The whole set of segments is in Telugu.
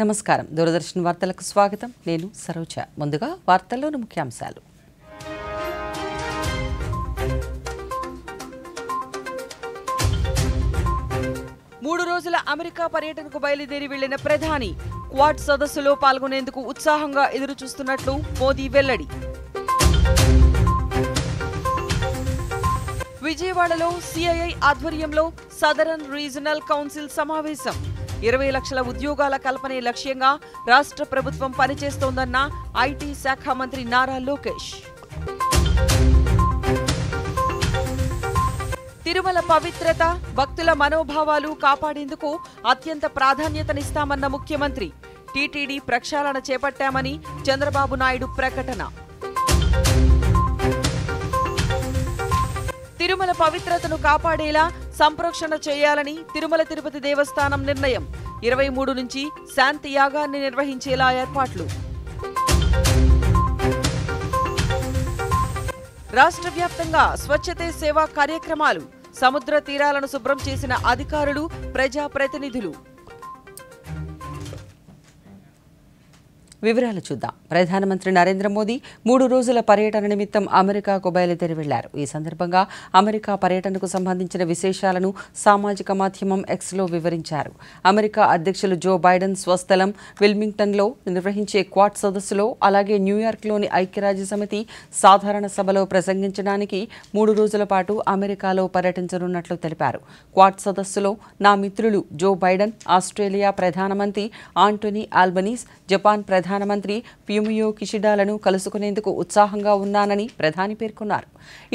నమస్కారం. దూరదర్శన్ వార్తలకు స్వాగతం. నేను సరోజ. ముందుగా వార్తల్లోని ముఖ్యాంశాలు. మూడు రోజుల అమెరికా పర్యటనకు బయలుదేరి వెళ్లిన ప్రధాని క్వాడ్ సదస్సులో పాల్గొనేందుకు ఉత్సాహంగా ఎదురుచూస్తున్నట్లు మోదీ వెల్లడి. విజయవాడలో సిఐఐ ఆధ్వర్యంలో సదరన్ రీజనల్ కౌన్సిల్ సమావేశం. 20 లక్షల ఉద్యోగాల కల్పనే లక్ష్యంగా రాష్ట్ర ప్రభుత్వం పనిచేస్తోందన్న ఐటీ శాఖ మంత్రి నారా లోకేష్. తిరుమల పవిత్రత, భక్తుల మనోభావాలు కాపాడేందుకు అత్యంత ప్రాధాన్యతనిస్తామన్న ముఖ్యమంత్రి. టీటీడీ ప్రక్షాళన చేపట్టామని చంద్రబాబు నాయుడు ప్రకటన. తిరుమల పవిత్రతను కాపాడేలా సంప్రోక్షణ చేయాలని తిరుమల తిరుపతి దేవస్థానం నిర్ణయం. 23 నుంచి శాంతి యాగాన్ని నిర్వహించేలా ఏర్పాట్లు. రాష్ట్ర వ్యాప్తంగా స్వచ్ఛతే సేవా కార్యక్రమాలు. సముద్ర తీరాలను శుభ్రం చేసిన అధికారులు, ప్రజాప్రతినిధులు. వివరాలు చూద్దాం. ప్రధానమంత్రి నరేంద్ర మోదీ 3 రోజుల పర్యటన నిమిత్తం అమెరికాకు బయలుదేరి వెళ్లారు. ఈ సందర్భంగా అమెరికా పర్యటనకు సంబంధించిన విశేషాలను సామాజిక మాధ్యమం ఎక్స్లో వివరించారు. అమెరికా అధ్యక్షులు జో బైడెన్ స్వస్థలం విల్మింగ్టన్లో నిర్వహించే క్వాడ్ సదస్సులో, అలాగే న్యూయార్క్లోని ఐక్యరాజ్యసమితి సాధారణ సభలో ప్రసంగించడానికి 3 రోజుల పాటు అమెరికాలో పర్యటించనున్నట్లు తెలిపారు. క్వాడ్ సదస్సులో నా మిత్రులు జో బైడెన్, ఆస్ట్రేలియా ప్రధానమంత్రి ఆంటోనీ ఆల్బనీస్, జపాన్ ప్రధానమంత్రి ఫుమియో కిషిడాలను కలుసుకునేందుకు ఉత్సాహంగా ఉన్నానని ప్రధాని పేర్కొన్నారు.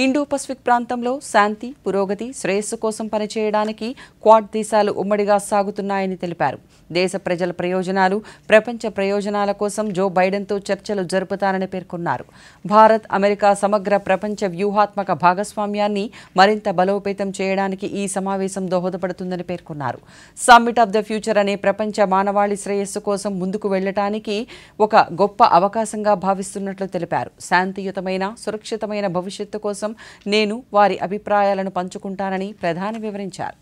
ఇండో పసిఫిక్ ప్రాంతంలో శాంతి, పురోగతి, శ్రేయస్సు కోసం పనిచేయడానికి క్వాడ్ దేశాలు ఉమ్మడిగా సాగుతున్నాయని తెలిపారు. దేశ ప్రజల ప్రయోజనాలు, ప్రపంచ ప్రయోజనాల కోసం జో బైడెన్తో చర్చలు జరుపుతారని పేర్కొన్నారు. భారత్, అమెరికా సమగ్ర ప్రపంచ వ్యూహాత్మక భాగస్వామ్యాన్ని మరింత బలోపేతం చేయడానికి ఈ సమావేశం దోహదపడుతుందని పేర్కొన్నారు. సమ్మిట్ ఆఫ్ ద ఫ్యూచర్ అనే ప్రపంచ మానవాళి శ్రేయస్సు కోసం ముందుకు వెళ్లటానికి ఒక గొప్ప అవకాశంగా భావిస్తున్నట్లు తెలిపారు. శాంతియుతమైన, సురక్షితమైన భవిష్యత్తు కోసం నేను వారి అభిప్రాయాలను పంచుకుంటానని ప్రధాని వివరించారు.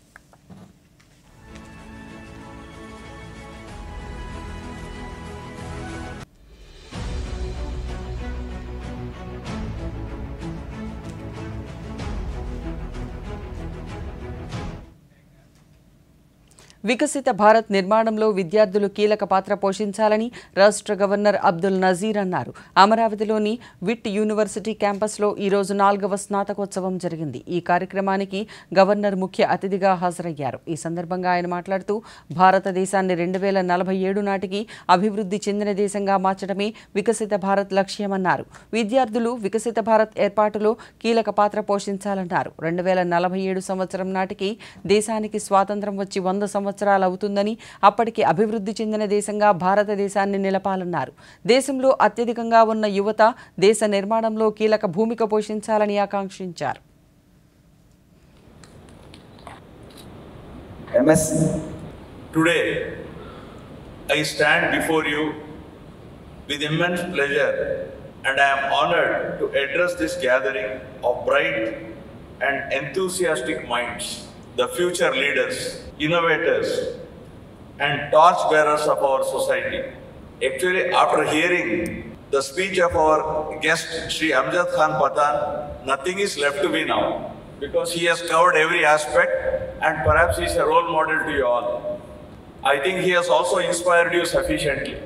వికసిత భారత్ నిర్మాణంలో విద్యార్థులు కీలక పాత్ర పోషించాలని రాష్ట్ర గవర్నర్ అబ్దుల్ నజీర్ అన్నారు. అమరావతిలోని విట్ యూనివర్సిటీ క్యాంపస్లో ఈరోజు 4వ స్నాతకోత్సవం జరిగింది. ఈ కార్యక్రమానికి గవర్నర్ ముఖ్య అతిథిగా హాజరయ్యారు. ఈ సందర్భంగా ఆయన మాట్లాడుతూ, భారతదేశాన్ని 2047 నాటికి అభివృద్ధి చెందిన దేశంగా మార్చడమే వికసిత భారత్ లక్ష్యమన్నారు. విద్యార్థులు వికసిత భారత్ ఏర్పాటులో కీలక పాత్ర పోషించాలన్నారు. 2047 సంవత్సరం నాటికి దేశానికి స్వాతంత్ర్యం వచ్చి 100 సంవత్సరాలు అవుతుందని, అప్పటికి అభివృద్ధి చెందిన దేశంగా భారతదేశాన్ని నిలపాలన్నారు. దేశంలో అత్యధికంగా ఉన్న యువత దేశ నిర్మాణంలో కీలక భూమిక పోషించాలని ఆకాంక్షించారు. Today, I stand before you with immense pleasure, and I am honored to address this gathering of bright and enthusiastic minds, the future leaders, innovators, and torchbearers of our society. Actually, after hearing the speech of our guest, Sri Amjad Khan Patan, nothing is left to me now, because he has covered every aspect, and perhaps he is a role model to you all. I think he has also inspired you sufficiently.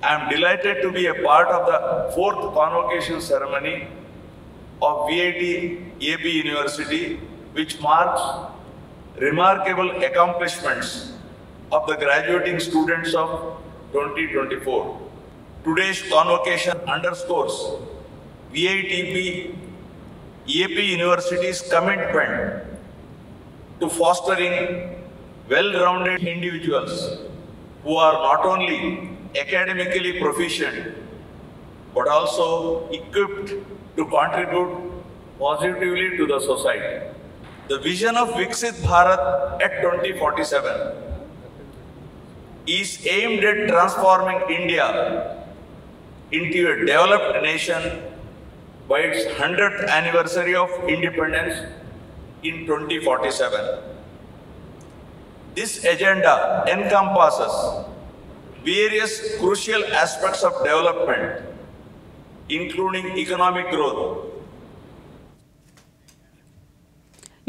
I am delighted to be a part of the 4th convocation ceremony of VIT AP University, which marks remarkable accomplishments of the graduating students of 2024. Today's convocation underscores VITP AP University's commitment to fostering well-rounded individuals who are not only academically proficient but also equipped to contribute positively to the society. The vision of Viksit Bharat at 2047 is aimed at transforming India into a developed nation by its 100th anniversary of independence in 2047. This agenda encompasses various crucial aspects of development, including economic growth.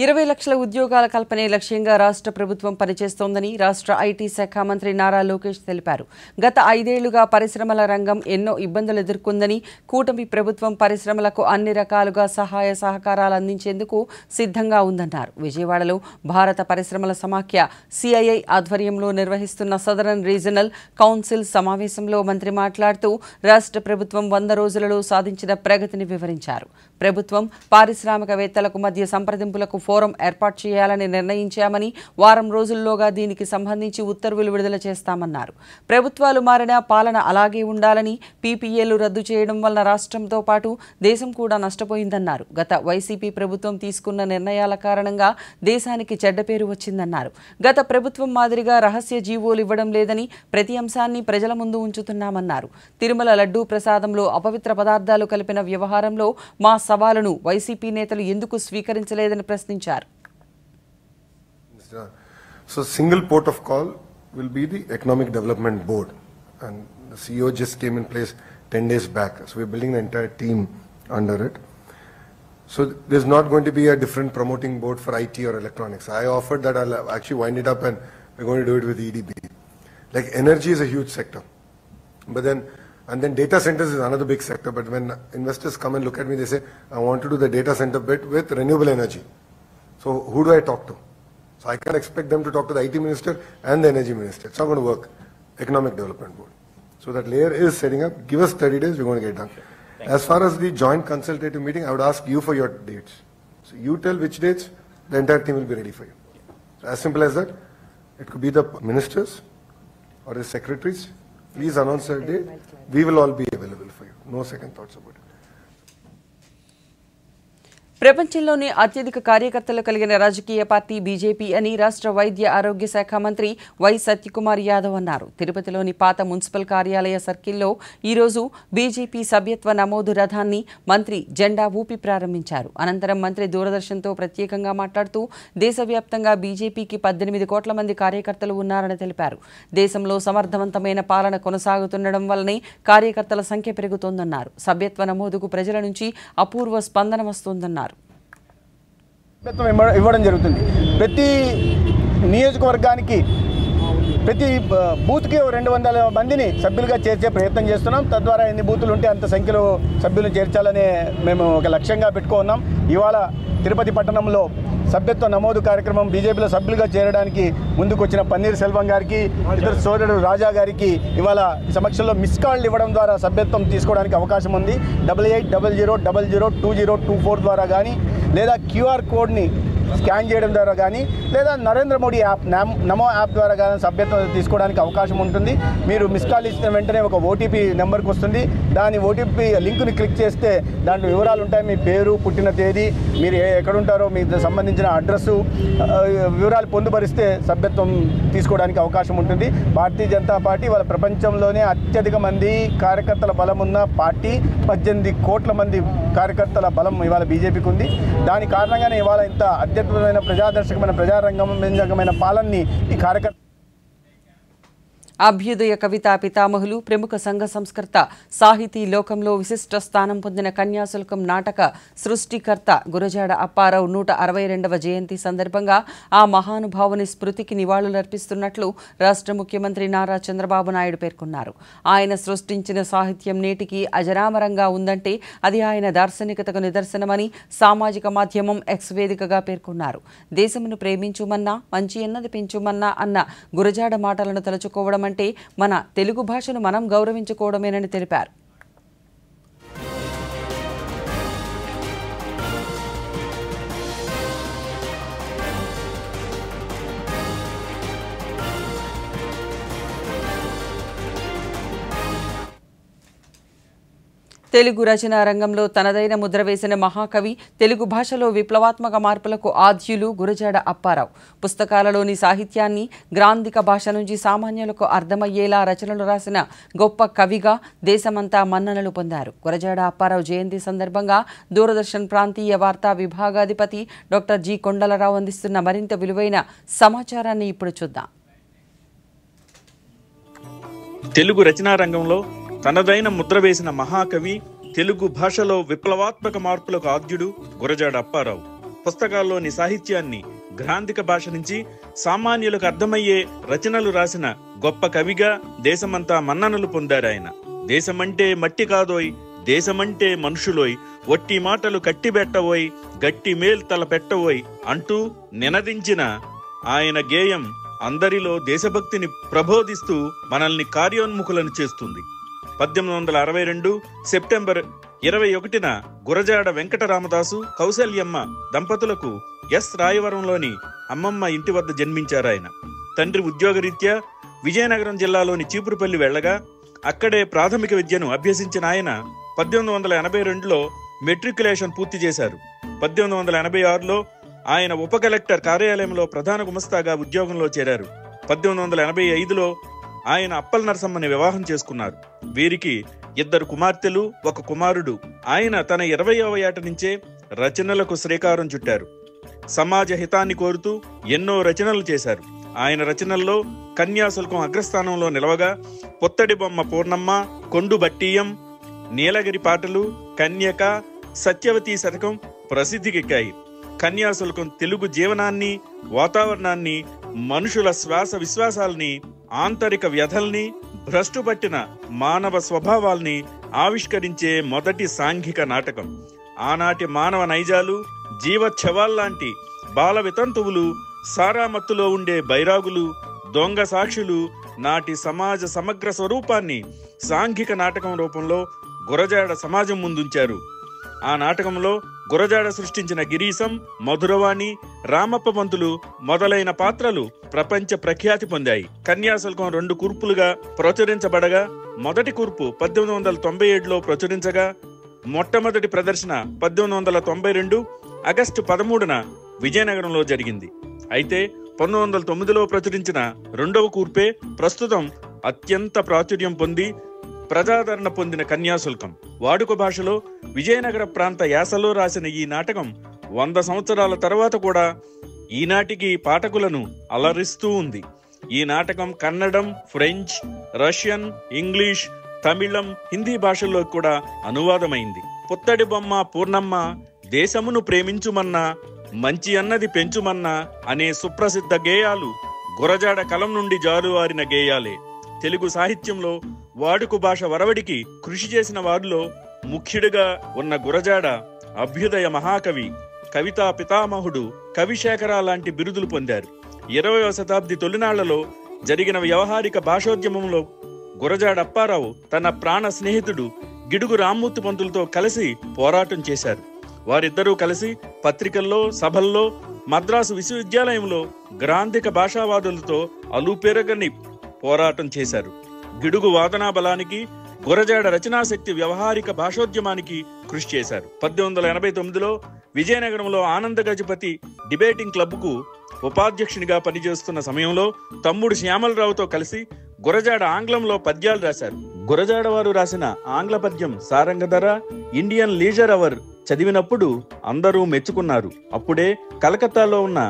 20 లక్షల ఉద్యోగాల కల్పనే లక్ష్యంగా రాష్ట్ర ప్రభుత్వం పనిచేస్తోందని రాష్ట్ర ఐటీ శాఖ మంత్రి నారా లోకేష్ తెలిపారు. గత 5 ఏళ్లుగా పరిశ్రమల రంగం ఎన్నో ఇబ్బందులు ఎదుర్కొందని, కూటమి ప్రభుత్వం పరిశ్రమలకు అన్ని రకాలుగా సహాయ సహకారాలు అందించేందుకు సిద్ధంగా ఉందన్నారు. విజయవాడలో భారత పరిశ్రమల సమాఖ్య సిఐఐ ఆధ్వర్యంలో నిర్వహిస్తున్న సదరన్ రీజనల్ కౌన్సిల్ సమావేశంలో మంత్రి మాట్లాడుతూ రాష్ట్ర ప్రభుత్వం 100 రోజులలో సాధించిన ప్రగతిని వివరించారు. ప్రభుత్వం పారిశ్రామికవేత్తలకు మధ్య సంప్రదింపులకు ఫోరం ఏర్పాటు చేయాలని నిర్ణయించామని, వారం రోజుల్లోగా దీనికి సంబంధించి ఉత్తర్వులు విడుదల చేస్తామన్నారు. ప్రభుత్వాలు మారినా పాలన అలాగే ఉండాలని, పీపీఏలు రద్దు చేయడం వలన రాష్ట్రంతో పాటు దేశం కూడా నష్టపోయిందన్నారు. గత వైసీపీ ప్రభుత్వం తీసుకున్న నిర్ణయాల కారణంగా దేశానికి చెడ్డ పేరు వచ్చిందన్నారు. గత ప్రభుత్వం మాదిరిగా రహస్య జీవోలు ఇవ్వడం లేదని, ప్రతి అంశాన్ని ప్రజల ముందు ఉంచుతున్నామన్నారు. తిరుమల లడ్డూ ప్రసాదంలో అపవిత్ర పదార్థాలు కలిపిన వ్యవహారంలో మా సవాలును వైసీపీ నేతలు ఎందుకు స్వీకరించలేదని ప్రశ్నించారు. So single port of call will be the Economic Development Board, and the CEO just came in place 10 days back. So we're building the entire team under it. So there's not going to be a different promoting board for IT or electronics. I offered that I'll actually wind it up and we're going to do it with EDB. Like energy is a huge sector, but then data centers is another big sector. But when investors come and look at me, they say, I want to do the data center bit with renewable energy. So who do I talk to? So I can't expect them to talk to the IT minister and the energy minister. It's not going to work. Economic Development Board. So that layer is setting up. Give us 30 days, we're going to get done. As far as the joint consultative meeting, I would ask you for your dates. So you tell which dates, the entire team will be ready for you. So as simple as that. It could be the ministers or the secretaries. Please announce a date. We will all be available for you. No second thoughts about it. ప్రపంచంలోనే అత్యధిక కార్యకర్తలు కలిగిన రాజకీయ పార్టీ బీజేపీ అని రాష్ట్ర వైద్య ఆరోగ్య శాఖ మంత్రి వై సత్యకుమార్ యాదవ్ అన్నారు. తిరుపతిలోని పాత మున్సిపల్ కార్యాలయ సర్కిల్లో ఈరోజు బీజేపీ సభ్యత్వ నమోదు రథాన్ని మంత్రి జెండా ఊపి ప్రారంభించారు. అనంతరం మంత్రి దూరదర్శన్తో ప్రత్యేకంగా మాట్లాడుతూ దేశవ్యాప్తంగా బీజేపీకి 18 కోట్ల మంది కార్యకర్తలు ఉన్నారని తెలిపారు. దేశంలో సమర్థవంతమైన పాలన కొనసాగుతుండడం వల్లనే కార్యకర్తల సంఖ్య పెరుగుతోందన్నారు. సభ్యత్వ నమోదుకు ప్రజల నుంచి అపూర్వ స్పందన వస్తోందన్నారు. ఇవ్వడం జరుగుతుంది. ప్రతి నియోజకవర్గానికి ప్రతి బూత్కి 200 మందిని సభ్యులుగా చేర్చే ప్రయత్నం చేస్తున్నాం. తద్వారా ఎన్ని బూతులు ఉంటే అంత సంఖ్యలో సభ్యులను చేర్చాలనే మేము ఒక లక్ష్యంగా పెట్టుకున్నాం. ఇవాళ తిరుపతి పట్టణంలో సభ్యత్వ నమోదు కార్యక్రమం బీజేపీలో సభ్యులుగా చేరడానికి ముందుకు వచ్చిన పన్నీర్ సెల్వం గారికి, ఇతర సోదరుడు రాజా గారికి ఇవాళ ఈ సమక్షంలో మిస్ కాల్ ఇవ్వడం ద్వారా సభ్యత్వం తీసుకోవడానికి అవకాశం ఉంది. 8800002024 ద్వారా కానీ, లేదా క్యూఆర్ కోడ్ని స్కాన్ చేయడం ద్వారా కానీ, లేదా నరేంద్ర మోడీ యాప్ నమో యాప్ ద్వారా కానీ సభ్యత్వం తీసుకోవడానికి అవకాశం ఉంటుంది. మీరు మిస్ కాల్ ఇచ్చిన వెంటనే ఒక ఓటీపీ నెంబర్కి వస్తుంది. దాని ఓటీపీ లింక్ని క్లిక్ చేస్తే దాంట్లో వివరాలు ఉంటాయి. మీ పేరు, పుట్టిన తేదీ, మీరు ఎక్కడుంటారో, మీకు సంబంధించిన అడ్రస్సు వివరాలు పొందుపరిస్తే సభ్యత్వం తీసుకోవడానికి అవకాశం ఉంటుంది. భారతీయ జనతా పార్టీ వాళ్ళ ప్రపంచంలోనే అత్యధిక మంది కార్యకర్తల బలం ఉన్న పార్టీ. 18 కోట్ల మంది కార్యకర్తల బలం ఇవాళ బీజేపీకి ఉంది. దాని కారణంగానే ఇవాళ ఇంత అత్యద్భుతమైన ప్రజాదర్శకమైన ప్రజారంగమైన పాలనని ఈ కార్యకర్త అభ్యుదయ కవితా పితామహులు, ప్రముఖ సంఘ సంస్కర్త, సాహితీ లోకంలో విశిష్ట స్థానం పొందిన కన్యాశుల్కం నాటక సృష్టికర్త గురజాడ అప్పారావు 162వ జయంతి సందర్భంగా ఆ మహానుభావుని స్మృతికి నివాళులర్పిస్తున్నట్లు రాష్ట్ర ముఖ్యమంత్రి నారా చంద్రబాబు నాయుడు పేర్కొన్నారు. ఆయన సృష్టించిన సాహిత్యం నేటికి అజరామరంగా ఉందంటే అది ఆయన దార్శనికతకు నిదర్శనమని సామాజిక మాధ్యమం ఎక్స్ వేదికగా పేర్కొన్నారు. దేశమును ప్రేమించుమన్నా, మంచి అన్నది పెంచుమన్నా అన్న గురజాడ మాటలను తలుచుకోవడం అంటే మన తెలుగు భాషను మనం గౌరవించుకోవడమేనని తెలిపారు. తెలుగు రచనా రంగంలో తనదైన ముద్ర వేసిన మహాకవి, తెలుగు భాషలో విప్లవాత్మక మార్పులకు ఆద్యులు గురజాడ అప్పారావు. పుస్తకాలలోని సాహిత్యాన్ని గ్రాంధిక భాష నుంచి సామాన్యులకు అర్థమయ్యేలా రచనలు రాసిన గొప్ప కవిగా దేశమంతా మన్ననలు పొందారు. గురజాడ అప్పారావు జయంతి సందర్భంగా దూరదర్శన్ ప్రాంతీయ వార్తా విభాగాధిపతి డాక్టర్ జి. కొండలరావు అందిస్తున్న మరింత విలువైన సమాచారాన్ని ఇప్పుడు చూద్దాం. తెలుగు రచనా రంగంలో తనదైన ముద్ర వేసిన మహాకవి, తెలుగు భాషలో విప్లవాత్మక మార్పులకు ఆద్యుడు గురజాడ అప్పారావు. పుస్తకాల్లోని సాహిత్యాన్ని గ్రాంధిక భాష నుంచి సామాన్యులకు అర్థమయ్యే రచనలు రాసిన గొప్ప కవిగా దేశమంతా మన్ననలు పొందారాయన. దేశమంటే మట్టి కాదోయ్, దేశమంటే మనుషులోయ్, ఒట్టి మాటలు కట్టిబెట్టవోయ్, గట్టి మేల్ తల పెట్టవోయ్ అంటూ నినదించిన ఆయన గేయం అందరిలో దేశభక్తిని ప్రబోధిస్తూ మనల్ని కార్యోన్ముఖులను చేస్తుంది. 1862 సెప్టెంబర్ 21న గురజాడ వెంకటరామదాసు, కౌసల్యమ్మ దంపతులకు ఎస్ రాయవరంలోని అమ్మమ్మ ఇంటి వద్ద జన్మించారాయన. తండ్రి ఉద్యోగరీత్యా విజయనగరం జిల్లాలోని చీపురుపల్లి వెళ్లగా అక్కడే ప్రాథమిక విద్యను అభ్యసించిన ఆయన 1882లో మెట్రికులేషన్ పూర్తి చేశారు. 1886లో ఆయన ఉప కలెక్టర్ కార్యాలయంలో ప్రధాన గుమస్తాగా ఉద్యోగంలో చేరారు. 1885లో ఆయన అప్పల్ నరసమ్మని వివాహం చేసుకున్నారు. వీరికి 2 కుమార్తెలు, 1 కుమారుడు. ఆయన తన 20వ ఏట నుంచే రచనలకు శ్రీకారం చుట్టారు. సమాజ హితాన్ని కోరుతూ ఎన్నో రచనలు చేశారు. ఆయన రచనల్లో కన్యాశుల్కం అగ్రస్థానంలో నిలవగా పొత్తడి బొమ్మ పూర్ణమ్మ, కొండు బట్టీయం, నీలగిరి పాటలు, కన్యక, సత్యవతి శతకం ప్రసిద్ధికెక్కాయి. కన్యాశుల్కం తెలుగు జీవనాన్ని, వాతావరణాన్ని, మనుషుల శ్వాస విశ్వాసాల్ని, ఆంతరిక వ్యధల్ని, భ్రష్టుపట్టిన మానవ స్వభావాల్ని ఆవిష్కరించే మొదటి సాంఘిక నాటకం. ఆనాటి మానవ నైజాలు, జీవచ్ఛవాల్లాంటి బాల వితంతువులు, సారామత్తులో ఉండే బైరాగులు, దొంగ సాక్షులు, నాటి సమాజ సమగ్ర స్వరూపాన్ని సాంఘిక నాటకం రూపంలో గురజాడ సమాజం ముందుంచారు. ఆ నాటకంలో గురజాడ సృష్టించిన గిరీశం, మధురవాణి, రామప్ప పంతులు మొదలైన పాత్రలు ప్రపంచ ప్రఖ్యాతి పొందాయి. కన్యాశుల్కం 2 కూర్పులుగా ప్రచురించబడగా మొదటి కూర్పు 1897లో ప్రచురించగా మొట్టమొదటి ప్రదర్శన 1892 ఆగస్టు 13న విజయనగరంలో జరిగింది. అయితే 1909లో ప్రచురించిన 2వ కూర్పే ప్రస్తుతం అత్యంత ప్రాచుర్యం పొంది ప్రజాదరణ పొందిన కన్యాశుల్కం. వాడుక భాషలో విజయనగర ప్రాంత యాసలో రాసిన ఈ నాటకం 100 సంవత్సరాల తర్వాత కూడా ఈనాటికి పాఠకులను అలరిస్తూ ఉంది. ఈ నాటకం కన్నడం, ఫ్రెంచ్, రష్యన్, ఇంగ్లీష్, తమిళం, హిందీ భాషల్లో కూడా అనువాదమైంది. పుత్తడి బొమ్మ పూర్ణమ్మ, దేశమును ప్రేమించుమన్నా, మంచి అన్నది పెంచుమన్నా అనే సుప్రసిద్ధ గేయాలు గురజాడ కలం నుండి జాలువారిన గేయాలే. తెలుగు సాహిత్యంలో వాడుక భాష వరవడికి కృషి చేసిన వారిలో ముఖ్యుడిగా ఉన్న గురజాడ అభ్యుదయ మహాకవి, కవితా పితామహుడు, కవిశేఖర లాంటి బిరుదులు పొందారు. 20వ శతాబ్ది తొలినాళ్లలో జరిగిన వ్యవహారిక భాషోద్యమంలో గురజాడ అప్పారావు తన ప్రాణ స్నేహితుడు గిడుగు రామ్మూర్తి పంతులతో కలిసి పోరాటం చేశారు. వారిద్దరూ కలిసి పత్రికల్లో, సభల్లో, మద్రాసు విశ్వవిద్యాలయంలో గ్రాంధిక భాషావాదులతో అలుపెరగని పోరాటం చేశారు. గిడుగు వాదనా బలానికి, గురజాడ రచనాశక్తి వ్యవహారిక భాషోద్యమానికి కృషి చేశారు. 1889లో విజయనగరంలో ఆనంద గజపతి డిబేటింగ్ క్లబ్కు ఉపాధ్యక్షునిగా పనిచేస్తున్న సమయంలో తమ్ముడు శ్యామలరావుతో కలిసి గురజాడ ఆంగ్లంలో పద్యాలు రాశారు. గురజాడ వారు రాసిన ఆంగ్ల పద్యం సారంగధర, ఇండియన్ లీజర్ అవర్ చదివినప్పుడు అందరూ మెచ్చుకున్నారు. అప్పుడే కలకత్తాలో ఉన్న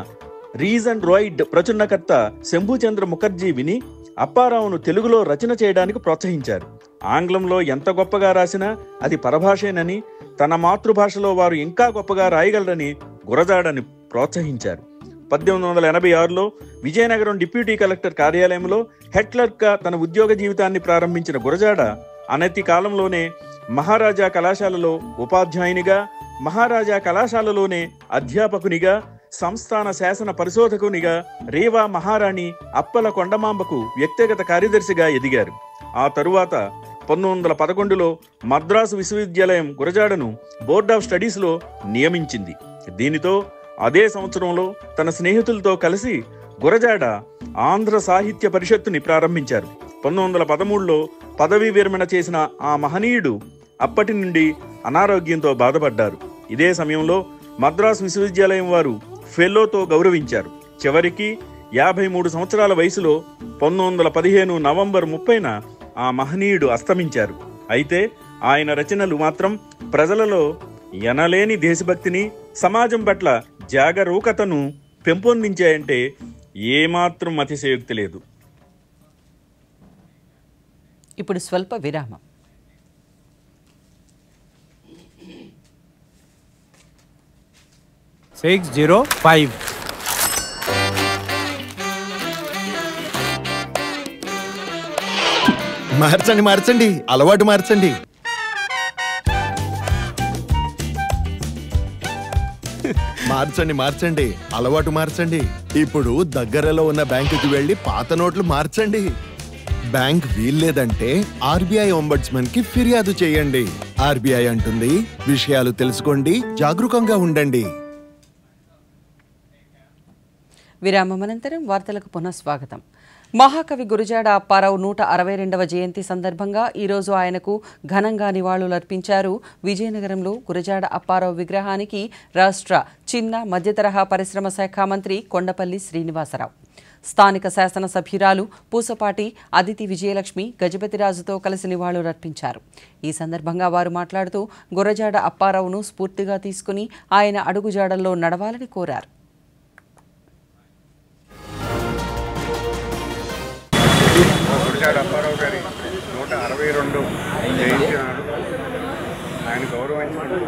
రీజ్ అండ్ రాయిడ్ ప్రచురణకర్త శంభుచంద్ర ముఖర్జీ విని అప్పారావును తెలుగులో రచన చేయడానికి ప్రోత్సహించారు. ఆంగ్లంలో ఎంత గొప్పగా రాసినా అది పరభాషేనని, తన మాతృభాషలో వారు ఇంకా గొప్పగా రాయగలరని గురజాడని ప్రోత్సహించారు. 1886లో విజయనగరం డిప్యూటీ కలెక్టర్ కార్యాలయంలో హెడ్ క్లర్క్గా తన ఉద్యోగ జీవితాన్ని ప్రారంభించిన గురజాడ అనతి కాలంలోనే మహారాజా కళాశాలలో ఉపాధ్యాయునిగా, మహారాజా కళాశాలలోనే అధ్యాపకునిగా, సంస్థాన శాసన పరిశోధకునిగా, రేవా మహారాణి అప్పల కొండమాంబకు వ్యక్తిగత కార్యదర్శిగా ఎదిగారు. ఆ తరువాత 1911లో మద్రాసు విశ్వవిద్యాలయం గురజాడను బోర్డ్ ఆఫ్ స్టడీస్లో నియమించింది. దీనితో అదే సంవత్సరంలో తన స్నేహితులతో కలిసి గురజాడ ఆంధ్ర సాహిత్య పరిషత్తుని ప్రారంభించారు. 1913లో పదవీ విరమణ చేసిన ఆ మహనీయుడు అప్పటి నుండి అనారోగ్యంతో బాధపడ్డారు. ఇదే సమయంలో మద్రాసు విశ్వవిద్యాలయం వారు ఫెలోతో గౌరవించారు. చివరికి 53 సంవత్సరాల వయసులో 1915 నవంబర్ 30న ఆ మహనీయుడు అస్తమించారు. అయితే ఆయన రచనలు మాత్రం ప్రజలలో ఎనలేని దేశభక్తిని, సమాజం పట్ల జాగరూకతను పెంపొందించాయంటే ఏమాత్రం అతిశయోక్తి లేదు. ఇప్పుడు స్వల్ప విరామం. మార్చండి మార్చండి, అలవాటు మార్చండి. మార్చండి మార్చండి, అలవాటు మార్చండి. ఇప్పుడు దగ్గరలో ఉన్న బ్యాంకుకి వెళ్లి పాత నోట్లు మార్చండి. బ్యాంక్ వీల్లేదంటే ఆర్బీఐ ఒంబడ్స్మన్ కి ఫిర్యాదు చేయండి. ఆర్బీఐ అంటుంది, విషయాలు తెలుసుకోండి, జాగరూకంగా ఉండండి. విరామం అనంతరం వార్తలకు పునఃస్వాగతం. మహాకవి గురజాడ అప్పారావు 162వ జయంతి సందర్భంగా ఈరోజు ఆయనకు ఘనంగా నివాళులర్పించారు. విజయనగరంలో గురజాడ అప్పారావు విగ్రహానికి రాష్ట్ర చిన్న మధ్యతరహా పరిశ్రమ శాఖ మంత్రి కొండపల్లి శ్రీనివాసరావు, స్థానిక శాసనసభ్యురాలు పూసపాటి అదితి విజయలక్ష్మి గజపతిరాజుతో కలిసి నివాళులర్పించారు. ఈ సందర్భంగా వారు మాట్లాడుతూ గురజాడ అప్పారావును స్ఫూర్తిగా తీసుకుని ఆయన అడుగుజాడల్లో నడవాలని కోరారు. గురజాడ అప్పారావు గారి 162 జయంతి నాడు ఆయన గౌరవించుకుంటూ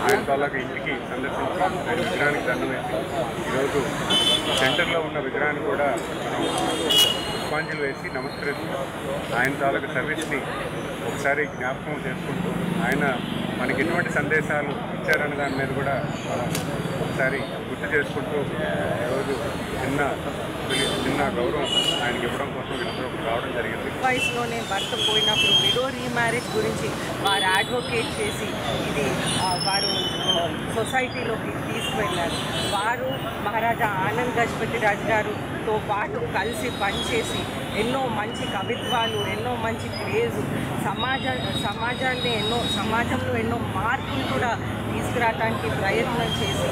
ఆయన తాలూకా ఇంటికి సందర్శించి ఆయన విగ్రహానికి దండం వేసి ఈరోజు సెంటర్లో ఉన్న విగ్రహాన్ని కూడా మనం పుష్పాంజలి వేసి నమస్కరిస్తున్నాం. ఆయన తాలూకా సర్వీస్ని ఒకసారి జ్ఞాపకం చేసుకుంటూ ఆయన మనకి ఎటువంటి సందేశాలు ఇచ్చారనే దాని మీద కూడా మనం ఒకసారి గుర్తు చేసుకుంటూ ఈరోజు చిన్న గౌరవం ఆయనకి ఇవ్వడం కోసం వీళ్ళందరూ రావడం జరిగింది. వయసులోనే భర్త పోయినప్పుడు విడో రీమ్యారేజ్ గురించి వారు అడ్వకేట్ చేసి ఇది వారు సొసైటీలోకి తీసుకువెళ్ళారు. వారు మహారాజా ఆనంద్ గజపతి రాజు గారుతో పాటు కలిసి పనిచేసి ఎన్నో మంచి కవిత్వాలు, ఎన్నో మంచి క్రేజు, సమాజంలో ఎన్నో మార్పులు కూడా తీసుకురావడానికి ప్రయత్నం చేసి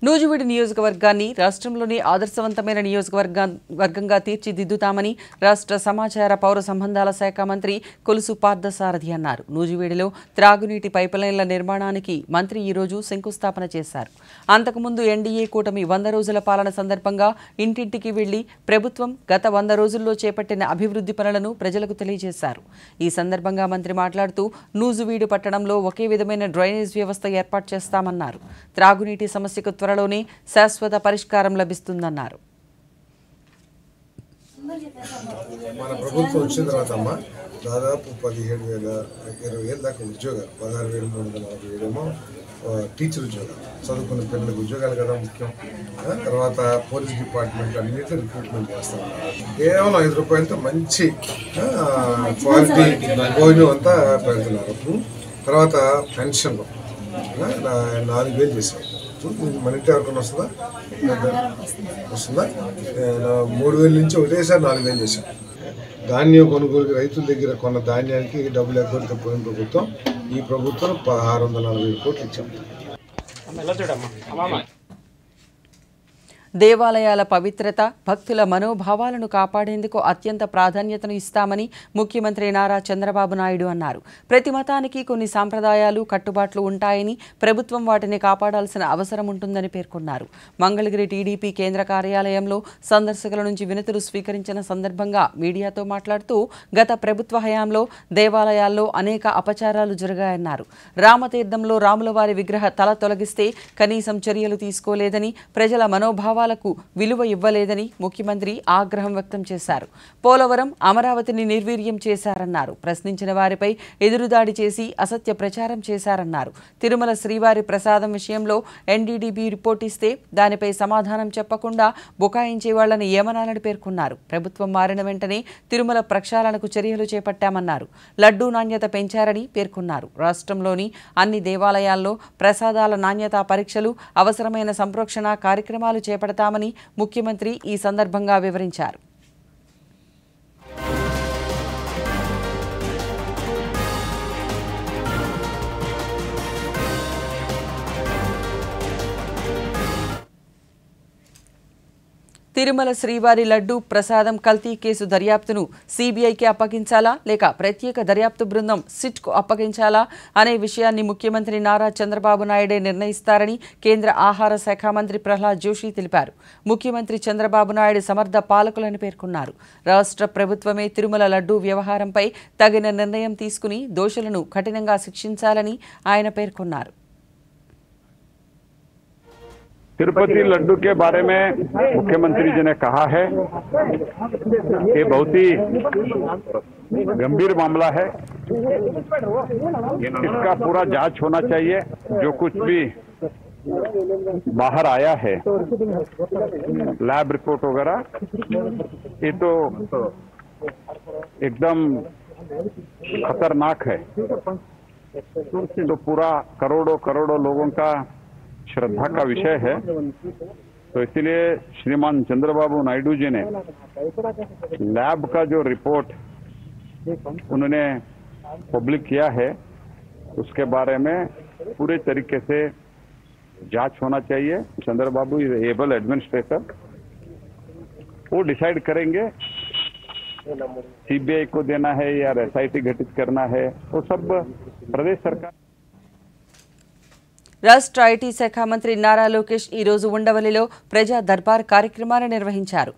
నూజివీడు నియోజకవర్గాన్ని రాష్ట్రంలోని ఆదర్శవంతమైన నియోజకవర్గంగా తీర్చిదిద్దుతామని రాష్ట్ర సమాచార పౌర సంబంధాల శాఖ మంత్రి కొలుసు పార్థసారథి అన్నారు. నూజివీడులో త్రాగునీటి పైపులైన్ల నిర్మాణానికి మంత్రి ఈరోజు శంకుస్థాపన చేశారు. అంతకుముందు ఎన్డీఏ కూటమి 100 రోజుల పాలన సందర్భంగా ఇంటింటికి వెళ్లి ప్రభుత్వం గత 100 రోజుల్లో చేపట్టిన అభివృద్ధి పనులను ప్రజలకు తెలియజేశారు. ఈ సందర్భంగా మంత్రి మాట్లాడుతూ నూజివీడు పట్టణంలో ఒకే విధమైన డ్రైనేజ్ వ్యవస్థ ఏర్పాటు చేస్తామన్నారు. త్రాగునీటి సమస్యకు త్వరలోనే శాశ్వత పరిష్కారం లభిస్తుందన్నారు. మన ప్రభుత్వం వచ్చిన తర్వాత అమ్మ దాదాపు 17,000-20,000 దాకా ఉద్యోగాలు, 16,347 ఏమో టీచర్ ఉద్యోగాలు, చదువుకున్న పిల్లలకు ఉద్యోగాలు కదా ముఖ్యం. తర్వాత పోలీస్ డిపార్ట్మెంట్ అన్నింటిలో రిక్రూట్మెంట్ చేస్తాం. కేవలం 5 రూపాయలతో మంచి క్వాలిటీ భోజనం అంతా పెడుతున్నారు. తర్వాత పెన్షన్లు 4,000 చేశారు. మన ఇంటి ఎవరికైనా వస్తుందా? 3,000 నుంచి ఒకటేసారి 4,000 చేశాం. ధాన్యం కొనుగోలుకి రైతుల దగ్గర కొన్న ధాన్యానికి డబ్బులు ఎగ్గొడితే పోయిన ప్రభుత్వం, ఈ ప్రభుత్వం 640 కోట్లు ఇచ్చాం. దేవాలయాల పవిత్రత, భక్తుల మనోభావాలను కాపాడేందుకు అత్యంత ప్రాధాన్యతను ఇస్తామని ముఖ్యమంత్రి నారా చంద్రబాబు నాయుడు అన్నారు. ప్రతి మతానికి కొన్ని సాంప్రదాయాలు, కట్టుబాట్లు ఉంటాయని, ప్రభుత్వం వాటిని కాపాడాల్సిన అవసరం ఉంటుందని పేర్కొన్నారు. మంగళగిరి టీడీపీ కేంద్ర కార్యాలయంలో సందర్శకుల నుంచి వినతులు స్వీకరించిన సందర్భంగా మీడియాతో మాట్లాడుతూ గత ప్రభుత్వ హయాంలో దేవాలయాల్లో అనేక అపచారాలు జరిగాయన్నారు. రామతీర్థంలో రాములవారి విగ్రహ తల తొలగిస్తే కనీసం చర్యలు తీసుకోలేదని, ప్రజల మనోభావాలు విలువ ఇవ్వలేదని ముఖ్యమంత్రి ఆగ్రహం వ్యక్తం చేశారు. పోలవరం, అమరావతిని నిర్వీర్యం చేశారన్నారు. ప్రశ్నించిన వారిపై ఎదురుదాడి చేసి అసత్య ప్రచారం చేశారన్నారు. తిరుమల శ్రీవారి ప్రసాదం విషయంలో ఎన్డీడీబీ రిపోర్ట్ ఇస్తే దానిపై సమాధానం చెప్పకుండా బుకాయించే వాళ్లను ఏమనాలని పేర్కొన్నారు. ప్రభుత్వం మారిన వెంటనే తిరుమల ప్రక్షాళనకు చర్యలు చేపట్టామన్నారు. లడ్డూ నాణ్యత పెంచారని పేర్కొన్నారు. రాష్ట్రంలోని అన్ని దేవాలయాల్లో ప్రసాదాల నాణ్యతా పరీక్షలు, అవసరమైన సంప్రోక్షణ కార్యక్రమాలు చేపడతామని ముఖ్యమంత్రి ఈ సందర్భంగా వివరించారు. తిరుమల శ్రీవారి లడ్డూ ప్రసాదం కల్తీ కేసు దర్యాప్తును సీబీఐకి అప్పగించాలా లేక ప్రత్యేక దర్యాప్తు బృందం సిట్కు అప్పగించాలా అనే విషయాన్ని ముఖ్యమంత్రి నారా చంద్రబాబు నాయుడే నిర్ణయిస్తారని కేంద్ర ఆహార శాఖ మంత్రి ప్రహ్లాద్ జోషి తెలిపారు. ముఖ్యమంత్రి చంద్రబాబు నాయుడు సమర్థ పాలకులని పేర్కొన్నారు. రాష్ట్ర ప్రభుత్వమే తిరుమల లడ్డూ వ్యవహారంపై తగిన నిర్ణయం తీసుకుని దోషులను కఠినంగా శిక్షించాలని ఆయన పేర్కొన్నారు. तिरुपति लड्डू के बारे में मुख्यमंत्री जी ने कहा है कि बहुत ही गंभीर मामला है, इसका पूरा जांच होना चाहिए. जो कुछ भी बाहर आया है लैब रिपोर्ट वगैरह, ये तो एकदम खतरनाक है. तो पूरा करोड़ों करोड़ों लोगों का श्रद्धा का विषय है. तो इसलिए श्रीमान चंद्रबाबू नायडू जी ने लैब का जो रिपोर्ट उन्होंने पब्लिक किया है उसके बारे में पूरे तरीके से जांच होना चाहिए. चंद्रबाबू इज एबल एडमिनिस्ट्रेटर, वो डिसाइड करेंगे सीबीआई को देना है या एसआईटी गठित करना है, वो सब प्रदेश सरकार. రాష్ట్ర ఐటీ శాఖ మంత్రి నారా లోకేష్ ఈ రోజు ఉండవల్లిలో ప్రజా దర్బార్ కార్యక్రమాన్ని నిర్వహించారు.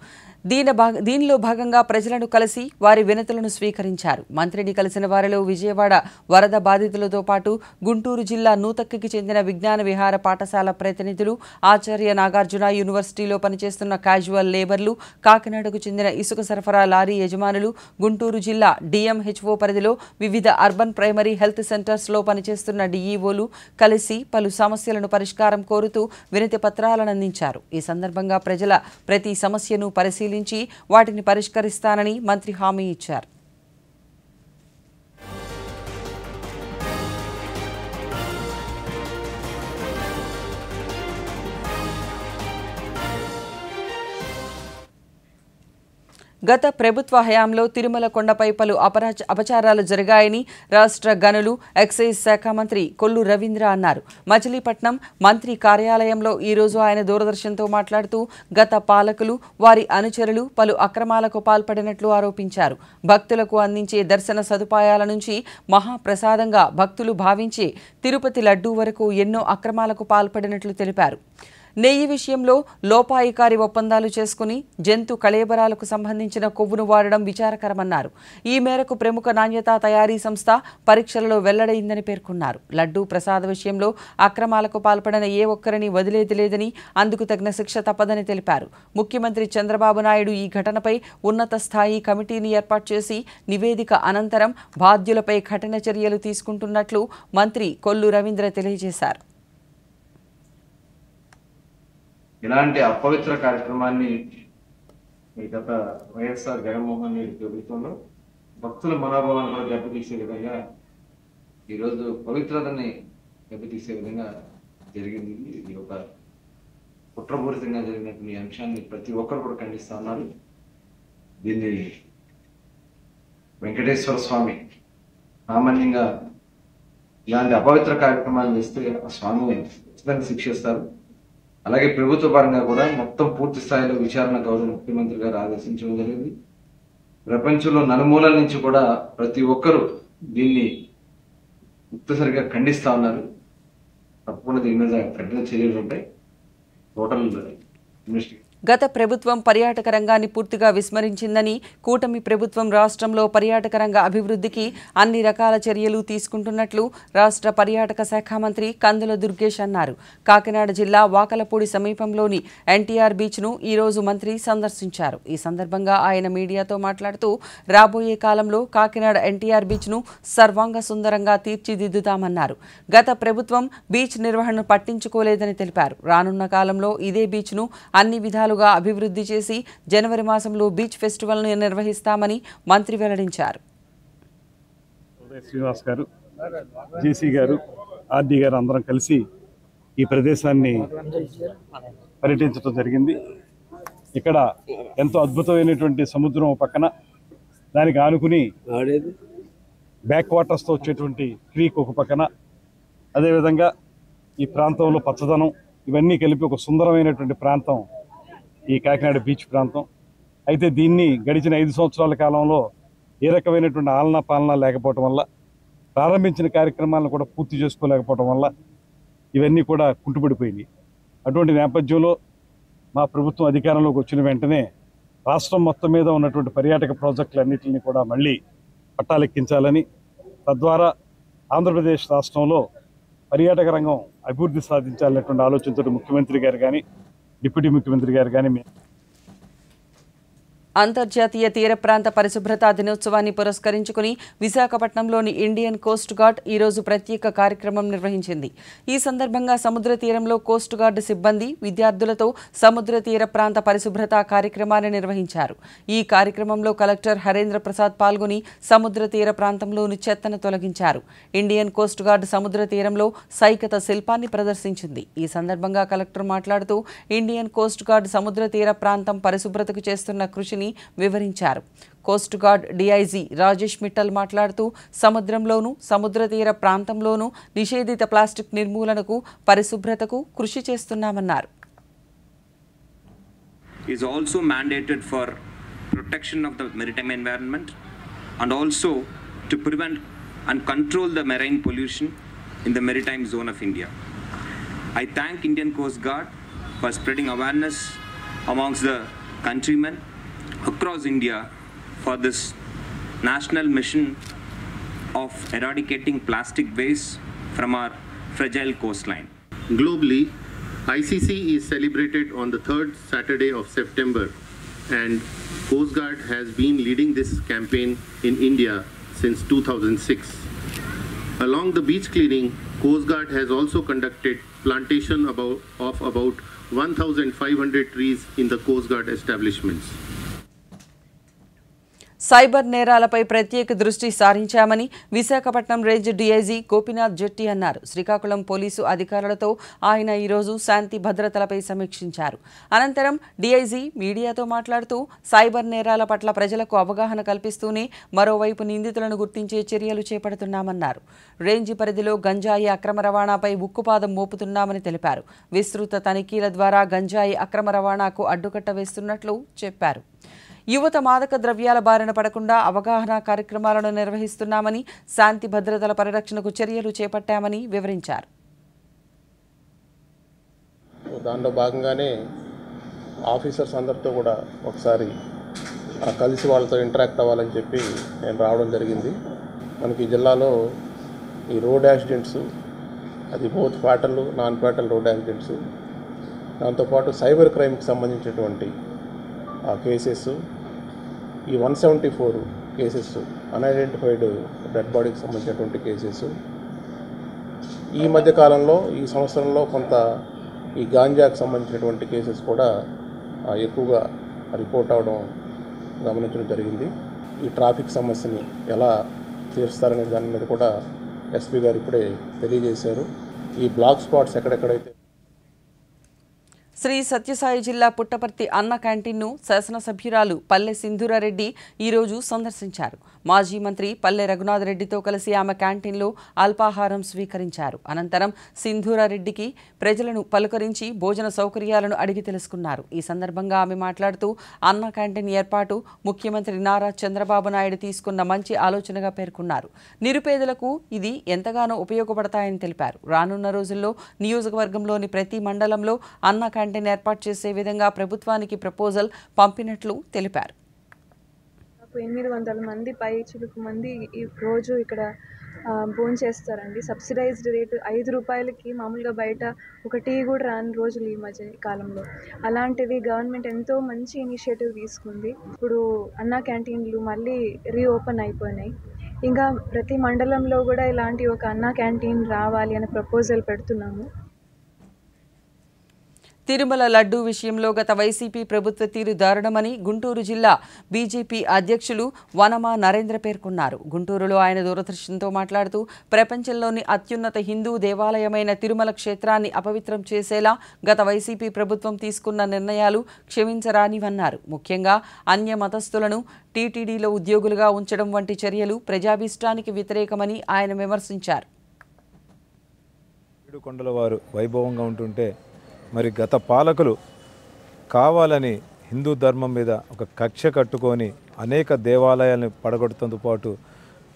దీనిలో భాగంగా ప్రజలను కలిసి వారి వినతులను స్వీకరించారు. మంత్రిని కలిసిన వారిలో విజయవాడ వరద బాధితులతో పాటు గుంటూరు జిల్లా నూతక్కికి చెందిన విజ్ఞాన విహార పాఠశాల ప్రతినిధులు, ఆచార్య నాగార్జున యూనివర్సిటీలో పనిచేస్తున్న క్యాజువల్ లేబర్లు, కాకినాడకు చెందిన ఇసుక సరఫరా లారీ యజమానులు, గుంటూరు జిల్లా డిఎంహెచ్ఓ పరిధిలో వివిధ అర్బన్ ప్రైమరీ హెల్త్ సెంటర్స్లో పనిచేస్తున్న డీఈఓలు కలిసి పలు సమస్యలను పరిష్కారం కోరుతూ వినతి పత్రాలను అందించారు. ఈ సందర్భంగా ప్రజల ప్రతి సమస్యను పరిశీలించి వాటిని పరిష్కరిస్తానని మంత్రి హామీ ఇచ్చారు. గత ప్రభుత్వ హయాంలో తిరుమల కొండపై పలు అపచారాలు జరిగాయని రాష్ట్ర గనులు, ఎక్సైజ్ శాఖ మంత్రి కొల్లు రవీంద్ర అన్నారు. మచిలీపట్నం మంత్రి కార్యాలయంలో ఈరోజు ఆయన దూరదర్శన్తో మాట్లాడుతూ గత పాలకులు, వారి అనుచరులు పలు అక్రమాలకు పాల్పడినట్లు ఆరోపించారు. భక్తులకు అందించే దర్శన సదుపాయాల నుంచి మహాప్రసాదంగా భక్తులు భావించే తిరుపతి లడ్డూ వరకు ఎన్నో అక్రమాలకు పాల్పడినట్లు తెలిపారు. నెయ్యి విషయంలో లోపాయికారి ఒప్పందాలు చేసుకుని జంతు కళేబరాలకు సంబంధించిన కొవ్వును వాడడం విచారకరమన్నారు. ఈ మేరకు ప్రముఖ నాణ్యతా తయారీ సంస్థ పరీక్షలలో వెల్లడైందని పేర్కొన్నారు. లడ్డూ ప్రసాద విషయంలో అక్రమాలకు పాల్పడిన ఏ ఒక్కరిని వదిలేది లేదని, అందుకు తగిన శిక్ష తప్పదని తెలిపారు. ముఖ్యమంత్రి చంద్రబాబు నాయుడు ఈ ఘటనపై ఉన్నత స్థాయి కమిటీని ఏర్పాటు చేసి నివేదిక అనంతరం బాధ్యులపై కఠిన చర్యలు తీసుకుంటున్నట్లు మంత్రి కొల్లు రవీంద్ర తెలియజేశారు. ఇలాంటి అపవిత్ర కార్యక్రమాన్ని గత వైఎస్ఆర్ జగన్మోహన్ రెడ్డి ప్రభుత్వంలో భక్తుల మనోభావాలను కూడా దెబ్బతీసే విధంగా ఈరోజు పవిత్రతని దెబ్బతీసే విధంగా జరిగింది. ఇది ఒక కుట్రపూరితంగా జరిగినటువంటి అంశాన్ని ప్రతి ఒక్కరు కూడా ఖండిస్తా ఉన్నారు. దీన్ని వెంకటేశ్వర స్వామి సామాన్యంగా ఇలాంటి అపవిత్ర కార్యక్రమాలు చేస్తే ఆ స్వామి ఖచ్చితంగా శిక్షిస్తారు. అలాగే ప్రభుత్వ పరంగా కూడా మొత్తం పూర్తి స్థాయిలో విచారణ గౌరవ ముఖ్యమంత్రి గారు ఆదేశించడం జరిగింది. ప్రపంచంలో నలుమూలల నుంచి కూడా ప్రతి ఒక్కరూ దీన్ని ముక్తసరిగా ఖండిస్తా ఉన్నారు. తప్పకుండా దీని మీద కఠిన చర్యలు ఉంటాయి. Total investigation. గత ప్రభుత్వం పర్యాటక రంగాన్ని పూర్తిగా విస్మరించిందని, కూటమి ప్రభుత్వం రాష్ట్రంలో పర్యాటక రంగ అభివృద్ధికి అన్ని రకాల చర్యలు తీసుకుంటున్నట్లు రాష్ట్ర పర్యాటక శాఖ మంత్రి కందుల దుర్గేష్ అన్నారు. కాకినాడ జిల్లా వాకలపూడి సమీపంలోని ఎన్టీఆర్ బీచ్ను ఈరోజు మంత్రి సందర్శించారు. ఈ సందర్భంగా ఆయన మీడియాతో మాట్లాడుతూ రాబోయే కాలంలో కాకినాడ ఎన్టీఆర్ బీచ్ను సర్వాంగ సుందరంగా తీర్చిదిద్దుతామన్నారు. గత ప్రభుత్వం బీచ్ నిర్వహణను పట్టించుకోలేదని తెలిపారు. రానున్న కాలంలో ఇదే బీచ్ను అన్ని విధాలుగా అభివృద్ధి చేసి జనవరి మాసంలో బీచ్ ఫెస్టివల్ను నిర్వహిస్తామని మంత్రి వెల్లడించారు. శ్రీనివాస్ గారు, జేసీ గారు, ఆర్డీ గారు అందరం కలిసి ఈ ప్రదేశాన్ని పర్యటించడం జరిగింది. ఇక్కడ ఎంతో అద్భుతమైనటువంటి సముద్రం పక్కన, దానికి ఆనుకుని బ్యాక్ వాటర్స్తో వచ్చేటువంటి క్రీక్ ఒక పక్కన, అదేవిధంగా ఈ ప్రాంతంలో పచ్చదనం ఇవన్నీ కలిపి ఒక సుందరమైనటువంటి ప్రాంతం ఈ కాకినాడ బీచ్ ప్రాంతం. అయితే దీన్ని గడిచిన 5 సంవత్సరాల కాలంలో ఏ రకమైనటువంటి ఆలనా పాలన లేకపోవటం వల్ల, ప్రారంభించిన కార్యక్రమాలను కూడా పూర్తి చేసుకోలేకపోవటం వల్ల ఇవన్నీ కూడా కుంటుపడిపోయినాయి. అటువంటి నేపథ్యంలో మా ప్రభుత్వం అధికారంలోకి వచ్చిన వెంటనే రాష్ట్రం మొత్తం మీద ఉన్నటువంటి పర్యాటక ప్రాజెక్టులన్నింటినీ కూడా మళ్ళీ పట్టాలెక్కించాలని, తద్వారా ఆంధ్రప్రదేశ్ రాష్ట్రంలో పర్యాటక రంగం అభివృద్ధి సాధించాలనేటువంటి ఆలోచనతో ముఖ్యమంత్రి గారు కానీ, డిప్యూటీ ముఖ్యమంత్రి గారు కానీ అంతర్జాతీయ తీర ప్రాంత పరిశుభ్రతా దినోత్సవాన్ని పురస్కరించుకుని విశాఖపట్నంలోని ఇండియన్ కోస్ట్ గార్డ్ ఈరోజు ప్రత్యేక కార్యక్రమం నిర్వహించింది. ఈ సందర్భంగా సముద్ర తీరంలో కోస్ట్ గార్డ్ సిబ్బంది విద్యార్థులతో సముద్ర తీర ప్రాంత పరిశుభ్రతా కార్యక్రమాన్ని నిర్వహించారు. ఈ కార్యక్రమంలో కలెక్టర్ హరేంద్ర ప్రసాద్ పాల్గొని సముద్ర తీర ప్రాంతంలోని చెత్తను తొలగించారు. ఇండియన్ కోస్ట్ గార్డ్ సముద్ర తీరంలో సైకత శిల్పాన్ని ప్రదర్శించింది. ఈ సందర్భంగా కలెక్టర్ మాట్లాడుతూ ఇండియన్ కోస్ట్ గార్డ్ సముద్ర తీర ప్రాంతం పరిశుభ్రతకు చేస్తున్న కృషిని వివరించారు. Coast guard DIG Rajesh Mittal మాట్లాడుతూ సముద్రంలోనూ సముద్ర తీర ప్రాంతంలోనూ నిషేధిత ప్లాస్టిక్ నిర్మూలనకు పరిశుభ్రతకు కృషి చేస్తున్నామన్నారు. Is also mandated for protection of the maritime environment and also to prevent and control the marine pollution in the maritime zone of India. I thank Indian Coast Guard for spreading awareness amongst the countrymen across India for this national mission of eradicating plastic waste from our fragile coastline. Globally, ICC is celebrated on the 3rd Saturday of September, and Coast Guard has been leading this campaign in India since 2006. Along the beach cleaning, Coast Guard has also conducted plantation of about 1,500 trees in the Coast Guard establishments. Cyber నేరాలపై ప్రత్యేక దృష్టి సారించామని విశాఖపట్నం రేంజ్ డీఐజీ గోపీనాథ్ జెట్టి అన్నారు. శ్రీకాకుళం పోలీసు అధికారులతో ఆయన ఈరోజు శాంతి భద్రతలపై సమీక్షించారు. అనంతరం డీఐజీ మీడియాతో మాట్లాడుతూ సైబర్ నేరాల పట్ల ప్రజలకు అవగాహన కల్పిస్తూనే మరోవైపు నిందితులను గుర్తించే చర్యలు చేపడుతున్నామన్నారు. రేంజ్ పరిధిలో గంజాయి అక్రమ రవాణాపై ఉక్కుపాదం మోపుతున్నామని తెలిపారు. విస్తృత తనిఖీల ద్వారా గంజాయి అక్రమ రవాణాకు అడ్డుకట్ట వేస్తున్నట్లు చెప్పారు. యువత మాదక ద్రవ్యాల బారిన పడకుండా అవగాహన కార్యక్రమాలను నిర్వహిస్తున్నామని, శాంతి భద్రతల పరిరక్షణకు చర్యలు చేపట్టామని వివరించారు. దానిలో భాగంగానే ఆఫీసర్స్ అందరితో కూడా ఒకసారి కలిసి వాళ్ళతో ఇంటరాక్ట్ అవ్వాలని చెప్పి నేను రావడం జరిగింది. మనకి జిల్లాలో ఈ రోడ్ యాక్సిడెంట్స్, అది both fatal non fatal road accidents, దాంతోపాటు సైబర్ క్రైమ్కి సంబంధించినటువంటి కేసెస్, ఈ 174 కేసెస్ అన్ఐడెంటిఫైడ్ డెడ్ బాడీకి సంబంధించినటువంటి కేసెస్, ఈ మధ్యకాలంలో ఈ సంవత్సరంలో కొంత ఈ గాంజాకు సంబంధించినటువంటి కేసెస్ కూడా ఎక్కువగా రిపోర్ట్ అవడం గమనించడం జరిగింది. ఈ ట్రాఫిక్ సమస్యని ఎలా తీరుస్తారనే దాని మీద కూడా ఎస్పీ గారు ఇప్పుడే తెలియజేశారు. ఈ బ్లాక్ స్పాట్స్ ఎక్కడెక్కడైతే శ్రీ సత్యసాయి జిల్లా పుట్టపర్తి అన్న క్యాంటీన్ను శాసనసభ్యురాలు పల్లె సింధూరారెడ్డి ఈరోజు సందర్శించారు. మాజీ మంత్రి పల్లె రఘునాథరెడ్డితో కలిసి ఆమె క్యాంటీన్లో అల్పాహారం స్వీకరించారు. అనంతరం సింధూరారెడ్డికి ప్రజలను పలుకరించి భోజన సౌకర్యాలను అడిగి తెలుసుకున్నారు. ఈ సందర్భంగా ఆమె మాట్లాడుతూ అన్న క్యాంటీన్ ఏర్పాటు ముఖ్యమంత్రి నారా చంద్రబాబు నాయుడు తీసుకున్న మంచి ఆలోచనగా పేర్కొన్నారు. నిరుపేదలకు ఇది ఎంతగానో ఉపయోగపడతాయని తెలిపారు. రానున్న రోజుల్లో నియోజకవర్గంలోని ప్రతి మండలంలో అన్న క్యాంటీన్ ఏర్పాటు చేసే విధంగా ప్రభుత్వానికి ప్రపోజల్ పంపినట్లు తెలిపారు. 800 మంది పైచులకు మంది ఈ రోజు ఇక్కడ భోజనం చేస్తారండి. సబ్సిడైజ్డ్ రేటు 5 రూపాయలకి మామూలుగా బయట ఒక టీ కూడా రాని రోజులు ఈ మధ్య కాలంలో. అలాంటిది గవర్నమెంట్ ఎంతో మంచి ఇనిషియేటివ్ తీసుకుంది. ఇప్పుడు అన్నా క్యాంటీన్లు మళ్ళీ రీఓపెన్ అయిపోయినాయి. ఇంకా ప్రతి మండలంలో కూడా ఇలాంటి ఒక అన్నా క్యాంటీన్ రావాలి అనే ప్రపోజల్ పెడుతున్నాము. తిరుమల లడ్డూ విషయంలో గత వైసీపీ ప్రభుత్వ తీరు దారుణమని గుంటూరు జిల్లా బీజేపీ అధ్యక్షులు వనమా నరేంద్ర పేర్కొన్నారు. గుంటూరులో ఆయన దూరదర్శన్తో మాట్లాడుతూ ప్రపంచంలోని అత్యున్నత హిందూ దేవాలయమైన తిరుమల క్షేత్రాన్ని అపవిత్రం చేసేలా గత వైసీపీ ప్రభుత్వం తీసుకున్న నిర్ణయాలు క్షమించరానివన్నారు. ముఖ్యంగా అన్య మతస్థులను టీటీడీలో ఉద్యోగులుగా ఉంచడం వంటి చర్యలు ప్రజాభీష్టానికి వ్యతిరేకమని ఆయన విమర్శించారు. కొండల వారు వైభవంగా ఉంటుంటే మరి గత పాలకులు కావాలని హిందూ ధర్మం మీద ఒక కక్ష కట్టుకొని అనేక దేవాలయాలను పడగొడుతుంతో పాటు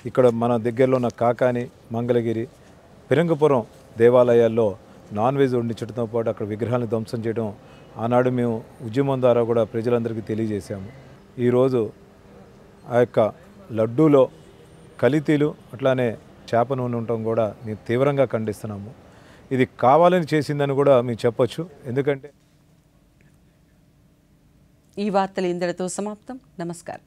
ఇక్కడ మన దగ్గరలో ఉన్న కాకాని, మంగళగిరి, పెరంగపురం దేవాలయాల్లో నాన్ వెజ్ వండించడంతో పాటు అక్కడ విగ్రహాలను ధ్వంసం చేయడం ఆనాడు మేము ఉద్యమం ద్వారా కూడా ప్రజలందరికీ తెలియజేశాము. ఈరోజు ఆ యొక్క లడ్డూలో కల్తీలు అట్లానే చేప నూనె ఉండటం కూడా మేము తీవ్రంగా ఖండిస్తున్నాము. ఇది కావాలని చేసిందని కూడా మేము చెప్పొచ్చు. ఎందుకంటే ఈ వార్తలు ఇంతటితో సమాప్తం. నమస్కారం.